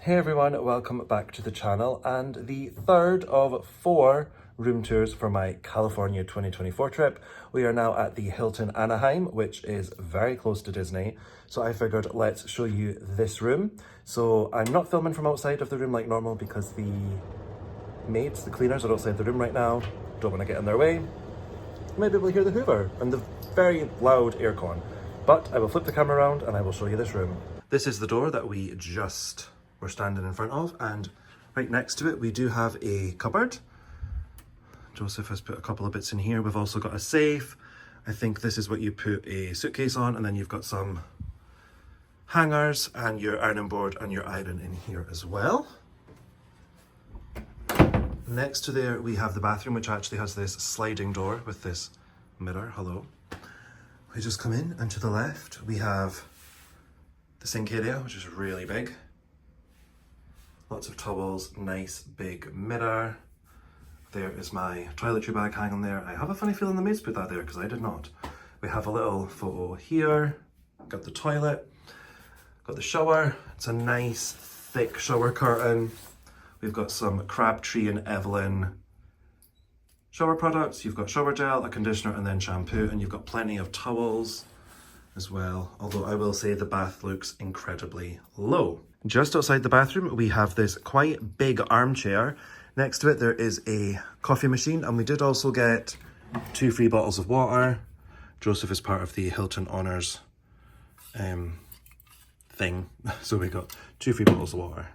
Hey everyone, welcome back to the channel and the third of 4 room tours for my California 2024 trip. We are now at the Hilton Anaheim, which is very close to Disney. So I figured let's show you this room. So I'm not filming from outside of the room like normal because the maids, the cleaners are outside the room right now. Don't want to get in their way. You might be able to hear the Hoover and the very loud aircon. But I will flip the camera around and I will show you this room. This is the door that we just we're standing in front of, and right next to it we do have a cupboard. Joseph has put a couple of bits in here. We've also got a safe. I think this is what you put a suitcase on, and then you've got some hangers and your ironing board and your iron in here as well. Next to there we have the bathroom, which actually has this sliding door with this mirror. Hello. We just come in, and to the left we have the sink area, which is really big. Lots of towels, nice big mirror. There is my toiletry bag hanging there. I have a funny feeling the maids put that there because I did not. We have a little photo here. Got the toilet, got the shower. It's a nice thick shower curtain. We've got some Crabtree and Evelyn shower products. You've got shower gel, a conditioner, and then shampoo, and you've got plenty of towels as well. Although I will say the bath looks incredibly low. Just outside the bathroom, we have this quite big armchair. Next to it, there is a coffee machine, and we did also get 2 free bottles of water. Joseph is part of the Hilton Honors thing, so we got 2 free bottles of water.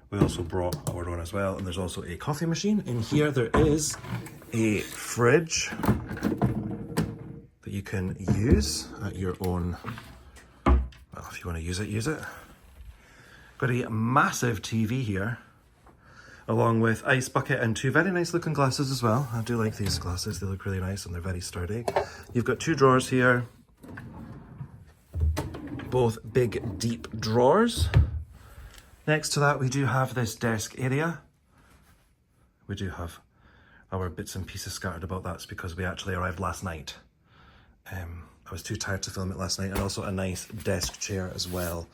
We also brought our own as well, and there's also a coffee machine. In here, there is a fridge that you can use at your own, well, if you want to use it, use it. Got a massive TV here, along with ice bucket and 2 very nice looking glasses as well. I do like these glasses, they look really nice and they're very sturdy. You've got 2 drawers here, both big deep drawers. Next to that we do have this desk area. We do have our bits and pieces scattered about. That's because we actually arrived last night. I was too tired to film it last night, and also a nice desk chair as well.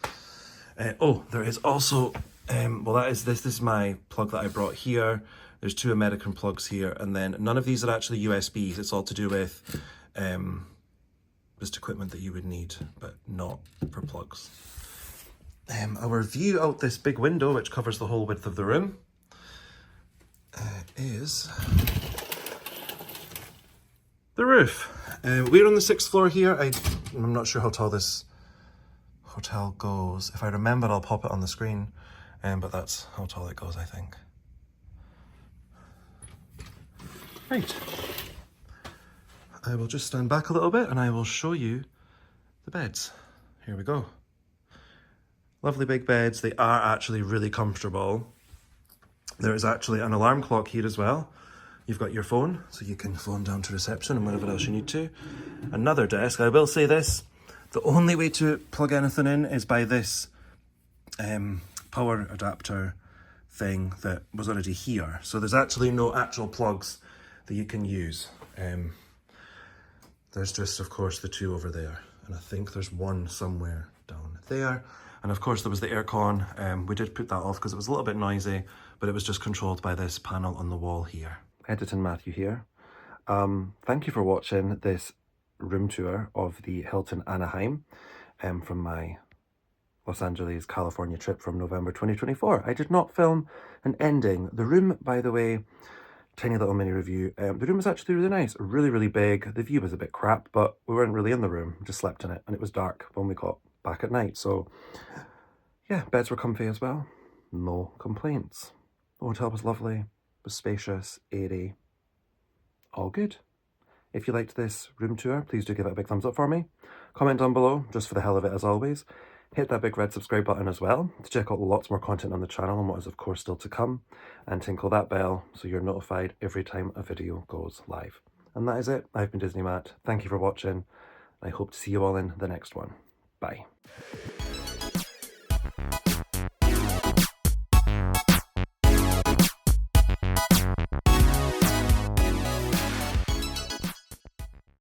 There is also, this is my plug that I brought here. There's 2 American plugs here, and then none of these are actually USBs. It's all to do with just equipment that you would need, but not for plugs. Our view out this big window, which covers the whole width of the room, is the roof. We're on the 6th floor here. I'm not sure how tall this hotel goes. If I remember, I'll pop it on the screen, but that's how tall it goes, I think. Right. I will just stand back a little bit and I will show you the beds. Here we go. Lovely big beds. They are actually really comfortable. There is actually an alarm clock here as well. You've got your phone, so you can phone down to reception and whenever else you need to. Another desk. I will say this. The only way to plug anything in is by this power adapter thing that was already here. So there's actually no actual plugs that you can use. There's just, of course, the 2 over there. And I think there's 1 somewhere down there. And of course there was the aircon. We did put that off because it was a little bit noisy, but it was just controlled by this panel on the wall here. Editing Matthew here. Thank you for watching this room tour of the Hilton Anaheim from my Los Angeles, California trip from November 2024. I did not film an ending. The room, by the way, tiny little mini review. The room was actually really nice, really big. The view was a bit crap, but we weren't really in the room, we just slept in it, and it was dark when we got back at night. So yeah, beds were comfy as well. No complaints. The hotel was lovely, was spacious, airy, all good. If you liked this room tour, please do give it a big thumbs up for me. Comment down below, just for the hell of it as always. Hit that big red subscribe button as well to check out lots more content on the channel and what is of course still to come. And tinkle that bell so you're notified every time a video goes live. And that is it. I've been Disney Matt. Thank you for watching. I hope to see you all in the next one. Bye.